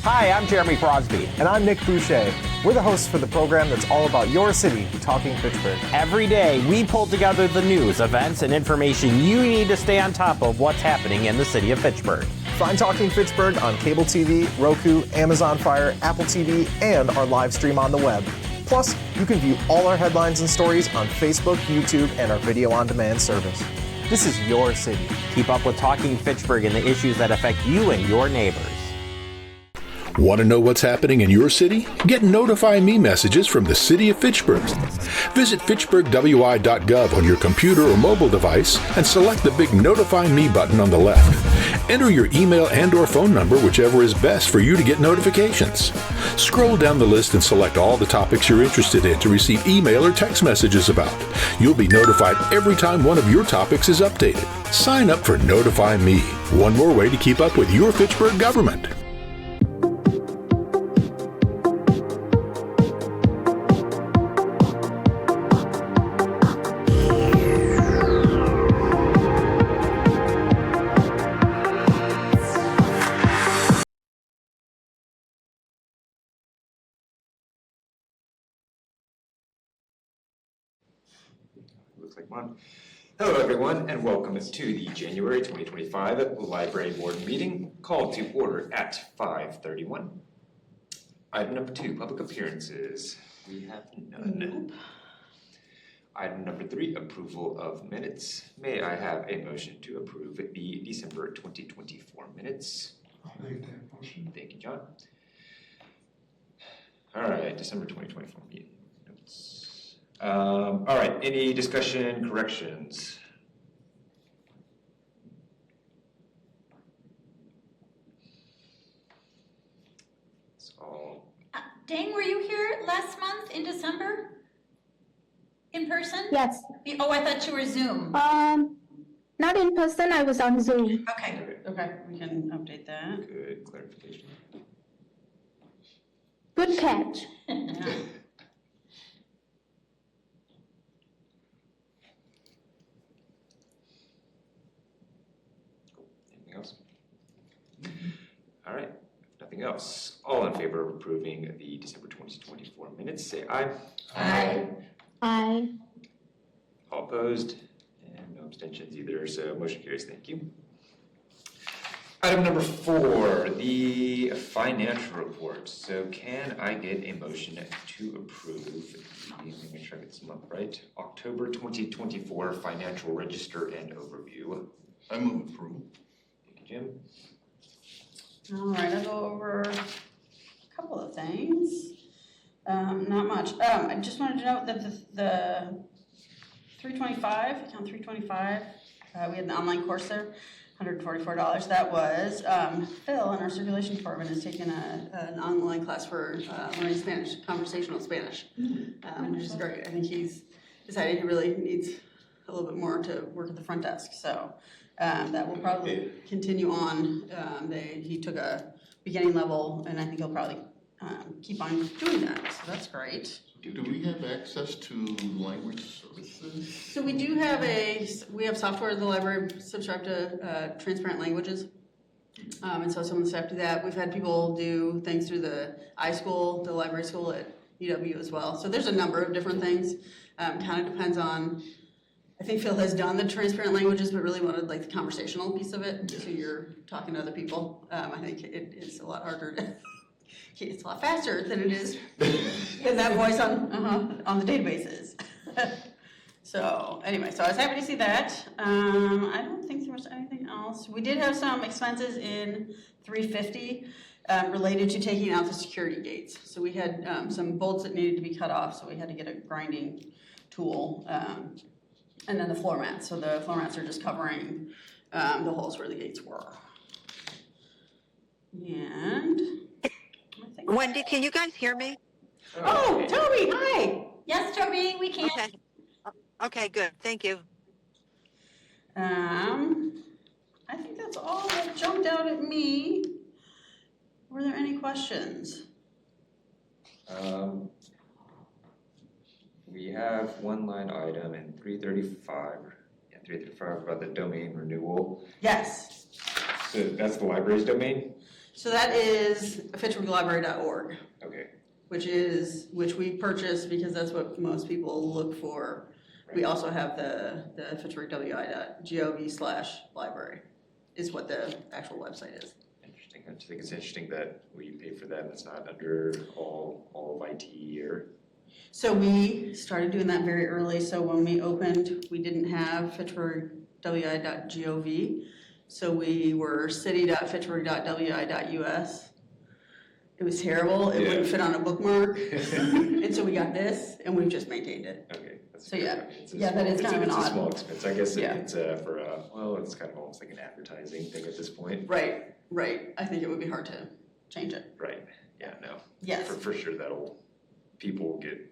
Hi, I'm Jeremy Crosby. And I'm Nick Boucher. We're the hosts for the program that's all about your city, Talking Fitchburg. Every day, we pull together the news, events, and information you need to stay on top of what's happening in the city of Fitchburg. Find Talking Fitchburg on cable TV, Roku, Amazon Fire, Apple TV, and our live stream on the web. Plus, you can view all our headlines and stories on Facebook, YouTube, and our video on demand service. This is your city. Keep up with Talking Fitchburg and the issues that affect you and your neighbors. Want to know what's happening in your city? Get Notify Me messages from the City of Fitchburg. Visit fitchburgwi.gov on your computer or mobile device and select the big Notify Me button on the left. Enter your email and/or phone number, whichever is best for you to get notifications. Scroll down the list and select all the topics you're interested in to receive email or text messages about. You'll be notified every time one of your topics is updated. Sign up for Notify Me, one more way to keep up with your Fitchburg government. Looks like one. Hello everyone and welcome to the January 2025 Library Board meeting called to order at 5:31. Item number 2, public appearances. We have none. Item number 3, approval of minutes. May I have a motion to approve the December 2024 minutes? I'll make that motion. Thank you, John. All right, December 2024 meeting notes. All right, any discussion, corrections? It's all. Dang, were you here last month in December? In person? Yes. Oh, I thought you were Zoom. Not in person, I was on Zoom. Okay. Okay, we can update that. Good clarification. Good catch. Yeah. Anything else? All right, nothing else. All in favor of approving the December 2024 minutes, say aye. Aye. Aye. All opposed, and no abstentions either, so motion carries, thank you. Item number 4, the financial report. So can I get a motion to approve let me make sure I get this month right, October 2024 financial register and overview? I move approval. Thank you, Jim. All right, I'll go over a couple of things. Not much. I just wanted to note that the 325, account 325, we had an online course there, $144. That was Phil in our circulation department has taken an online class for learning Spanish, conversational Spanish, which is great. I think he's decided he really needs a little bit more to work at the front desk, so that will probably continue on. He took a beginning level, and I think he'll probably keep on doing that, so that's great. Do we have access to language services? So we do have we have software at the library subscribed to Transparent Languages. And so some of the staff do that. We've had people do things through the iSchool, the library school at UW as well. So there's a number of different things. Kind of depends on, I think Phil has done the Transparent Languages, but really wanted like the conversational piece of it. So you're talking to other people. I think it is a lot harder to, it's a lot faster than it is with that voice on the databases. So anyway, so I was happy to see that. I don't think there was anything else. We did have some expenses in 350 related to taking out the security gates. So we had some bolts that needed to be cut off, so we had to get a grinding tool. And then the floor mats. So the floor mats are just covering the holes where the gates were. And Wendy, can you guys hear me? oh, Toby, hi. Yes, Toby, we can. Okay. Okay, good. Thank you. I think that's all that jumped out at me. Were there any questions? We have one line item in 335 about the domain renewal. Yes. So that's the library's domain? So that is fitchburglibrary.org, Okay. which we purchased because that's what most people look for. We also have the fitchburgwi.gov/library is what the actual website is. Interesting. I just think it's interesting that we pay for that. It's not under all of IT or. So we started doing that very early. So when we opened, we didn't have fitchburgwi.gov. So we were city.fitchburg.wi.us. It was terrible. It wouldn't fit on a bookmark. And so we got this and we've just maintained it. Okay. That's So good. yeah. I mean, it's a Yeah, small, that is kind of an it's a odd- small expense. I guess Yeah. it's for it's kind of almost like an advertising thing at this point. Right. I think it would be hard to change it. Right. Yeah. No. Yes. For sure, people will get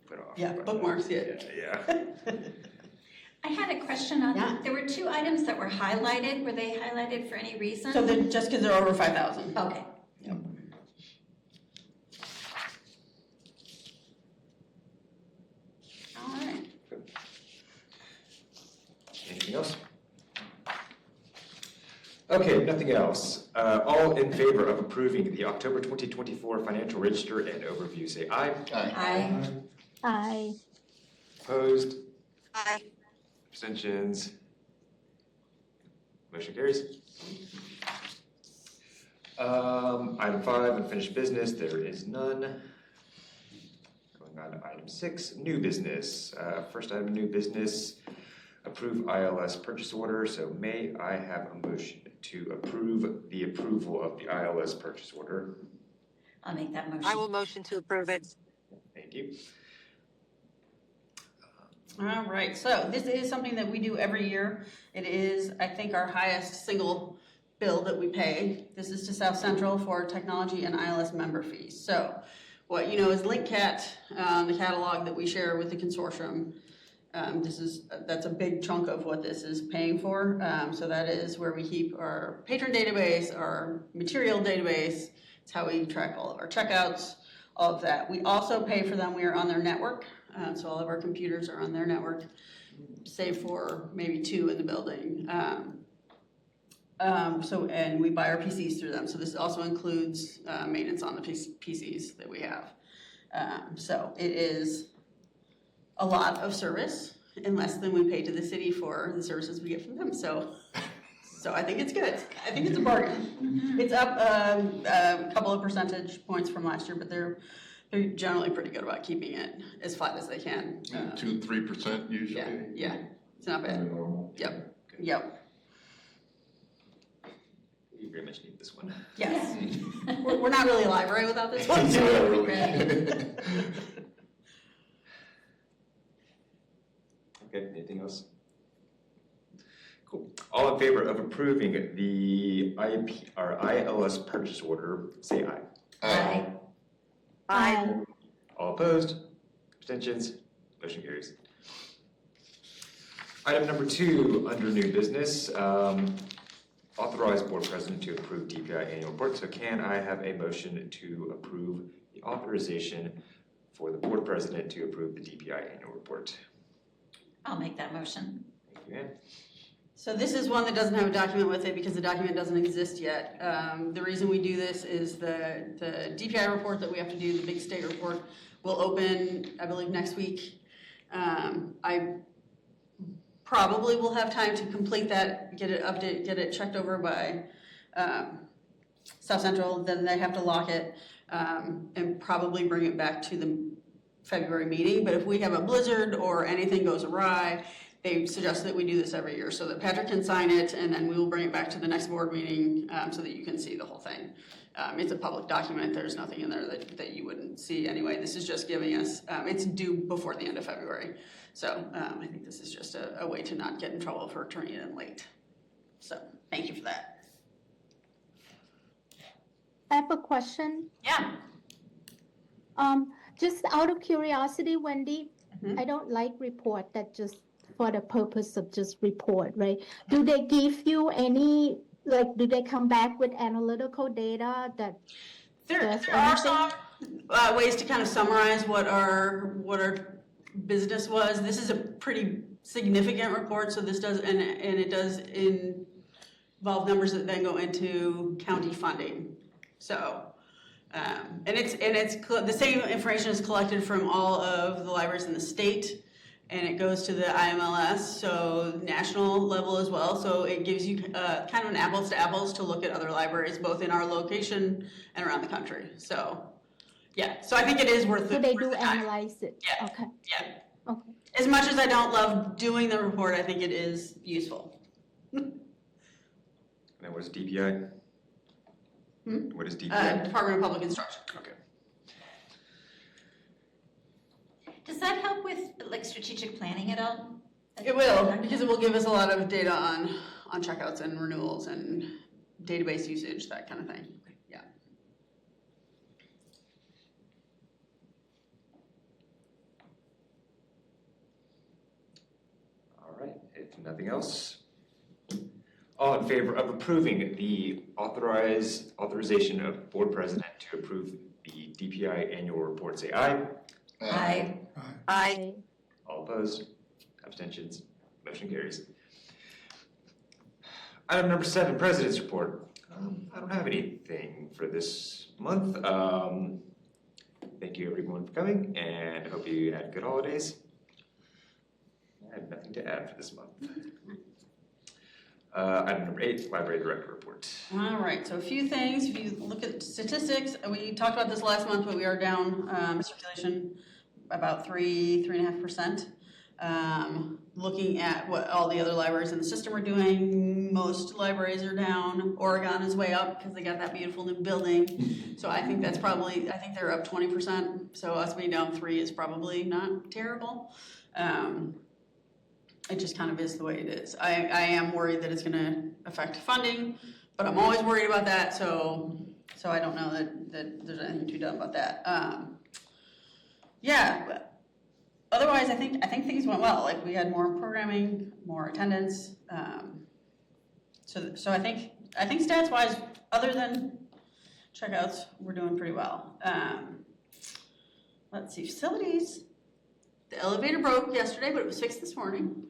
put off. Yeah, by bookmarks, that. Yeah. I had a question on Yeah. that. There were 2 items that were highlighted. Were they highlighted for any reason? So they're just because they're over 5,000. Okay. All right. Anything else? Okay, nothing else. All in favor of approving the October 2024 financial register and overview, say aye. Aye. I. Opposed? Aye. Abstentions? Motion carries. Item 5, unfinished business, there is none. Going on to item 6, new business. First item, new business, approve ILS purchase order. So may I have a motion to approve the approval of the ILS purchase order? I'll make that motion. I will motion to approve it. Thank you. All right, so this is something that we do every year. It is, I think, our highest single bill that we pay. This is to South Central for technology and ILS member fees. So what you know is LinkCat, the catalog that we share with the consortium. That's a big chunk of what this is paying for. So that is where we keep our patron database, our material database. It's how we track all of our checkouts, all of that. We also pay for them. We are on their network. So all of our computers are on their network, save for maybe 2 in the building. And we buy our PCs through them. So this also includes maintenance on the PCs that we have. So it is a lot of service and less than we pay to the city for the services we get from them. So I think it's good. I think it's a bargain. It's up a couple of percentage points from last year, but they're generally pretty good about keeping it as flat as they can. 2-3% usually. Yeah, it's not bad. Normal. Yep. You very much need this one. Yes. We're not really a library without this one. So Yeah, we're really. good. Okay, anything else? Cool. All in favor of approving the ILS purchase order, say aye. Aye. Aye. All opposed? Abstentions? Motion carries. Item number 2, under new business, authorize board president to approve DPI annual report. So can I have a motion to approve the authorization for the board president to approve the DPI annual report? I'll make that motion. Thank you, Ann. So this is one that doesn't have a document with it because the document doesn't exist yet. The reason we do this is the DPI report that we have to do, the big state report, will open, I believe, next week. I probably will have time to complete that, get it updated, get it checked over by South Central, then they have to lock it and probably bring it back to the February meeting. But if we have a blizzard or anything goes awry, they suggest that we do this every year so that Patrick can sign it, and then we will bring it back to the next board meeting so that you can see the whole thing. It's a public document. There's nothing in there that you wouldn't see anyway. This is just giving us, it's due before the end of February. So I think this is just a way to not get in trouble for turning it in late. So thank you for that. I have a question. Yeah. Just out of curiosity, Wendy, Mhm. I don't like report that just for the purpose of just report, right? Do they give you any, like, do they come back with analytical data that There Yes, are some ways to kind of summarize what our business was. This is a pretty significant report, so this does, and it does involve numbers that then go into county funding. So, and the same information is collected from all of the libraries in the state, and it goes to the IMLS, so national level as well. So it gives you kind of an apples to apples to look at other libraries, both in our location and around the country. So, yeah. So I think it is worth it. So they do analyze it? Yeah. Okay. Yeah. Okay. As much as I don't love doing the report, I think it is useful. And then what is DPI? What is DPI? Department of Public Instruction. Okay. Does that help with like strategic planning at all? It will, because it will give us a lot of data on checkouts and renewals and database usage, that kind of thing. Yeah. All right, if nothing else, all in favor of approving the authorization of board president to approve the DPI annual report, say aye. Aye. Aye. All opposed? Abstentions? Motion carries. Item number 7, President's Report. I don't have anything for this month. Thank you everyone for coming, and I hope you had good holidays. I have nothing to add for this month. Item number 8, Library Director Report. All right, so a few things. If you look at statistics, we talked about this last month, but we are down circulation about 3.5%. Looking at what all the other libraries in the system are doing, most libraries are down. Oregon is way up because they got that beautiful new building. So I think that's probably, I think they're up 20%. So us being down 3 is probably not terrible. It just kind of is the way it is. I am worried that it's going to affect funding, but I'm always worried about that. So I don't know that there's anything to be done about that. Yeah. But otherwise, I think things went well. Like we had more programming, more attendance. So I think stats wise, other than checkouts, we're doing pretty well. Let's see, facilities. The elevator broke yesterday, but it was fixed this morning.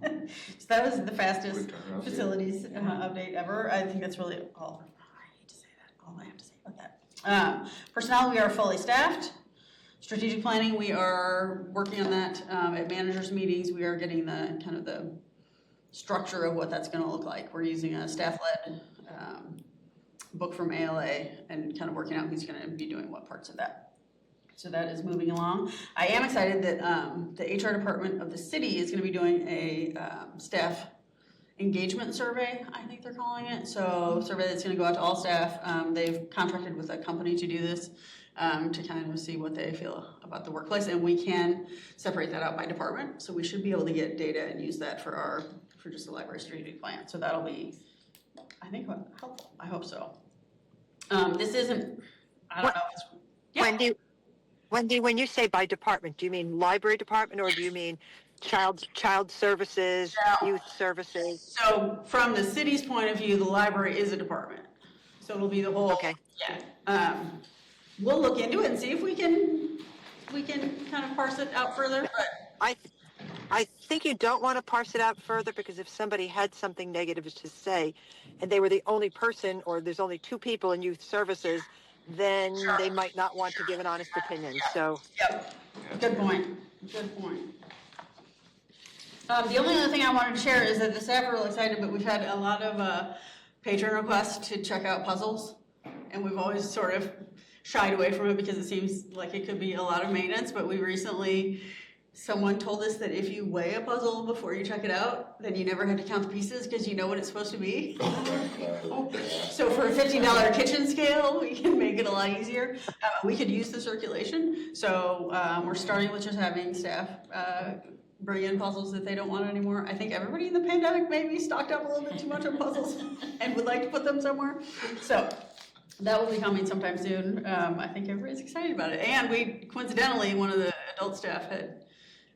So that was the fastest facilities update ever. I think that's really all. I hate to say that. All I have to say about that. Personnel, we are fully staffed. Strategic planning, we are working on that at managers' meetings. We are getting the kind of the structure of what that's going to look like. We're using a staff-led book from ALA and kind of working out who's going to be doing what parts of that. So that is moving along. I am excited that the HR department of the city is going to be doing a staff engagement survey, I think they're calling it. So survey that's going to go out to all staff. They've contracted with a company to do this. To kind of see what they feel about the workplace, and we can separate that out by department. So we should be able to get data and use that for just the library strategic plan. So that'll be, I think, helpful. I hope so. This isn't. I don't know. If it's, yeah. Wendy, when you say by department, do you mean library department or do you mean child services, youth services? So from the city's point of view, the library is a department. So it'll be the whole. Okay. Yeah. We'll look into it and see if we can kind of parse it out further. But I think you don't want to parse it out further because if somebody had something negative to say and they were the only person or there's only 2 people in youth services, then they might not want to give an honest opinion. So. Yep. Good point. Good point. The only other thing I wanted to share is that the staff are really excited, but we've had a lot of patron requests to check out puzzles, and we've always sort of shied away from it because it seems like it could be a lot of maintenance, but someone told us that if you weigh a puzzle before you check it out, then you never have to count the pieces because you know what it's supposed to be. So for a $15 kitchen scale, we can make it a lot easier. We could use the circulation. So we're starting with just having staff bring in puzzles that they don't want anymore. I think everybody in the pandemic maybe stocked up a little bit too much on puzzles and would like to put them somewhere. So that will be coming sometime soon. I think everybody's excited about it. And we, coincidentally, one of the adult staff had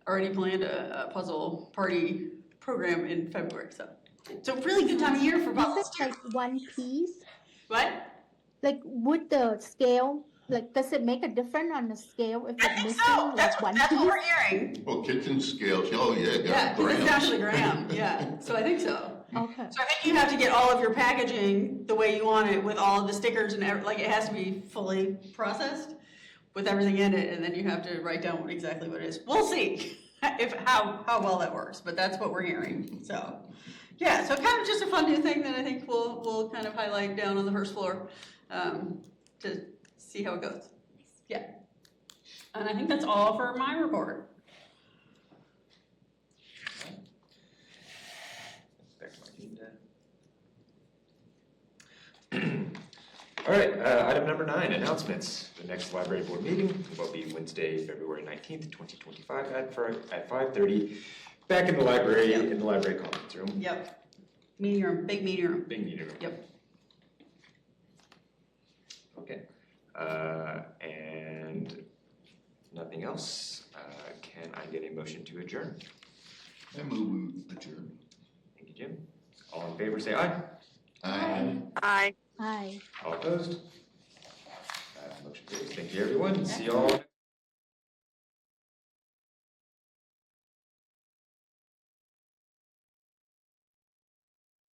already planned a puzzle party program in February. So it's a really good time of year for puzzles. Is it like one piece? What? Like would the scale, like does it make a difference on the scale if it's missing so. like one that's piece? What we're hearing. Oh, kitchen scales, oh yeah. Yeah, because it's down to the gram, yeah. So I think so. Okay. So I think you have to get all of your packaging the way you want it with all of the stickers and like it has to be fully processed with everything in it, and then you have to write down exactly what it is. We'll see how well that works, but that's what we're hearing. So yeah, so kind of just a fun new thing that I think we'll kind of highlight down on the first floor to see how it goes. Yeah, and I think that's all for my report. Back to my agenda. All right, item number 9, announcements. The next library board meeting will be Wednesday, February 19th, 2025 at 5:30, back in the library, in the library conference room. Yep, meeting room, big meeting room. Big meeting room. Yep. Okay, and nothing else. Can I get a motion to adjourn? I move we adjourn. Thank you, Jim. All in favor, say aye. Aye. Aye. Hi. All opposed? Motion carries. Thank you, everyone. See you all.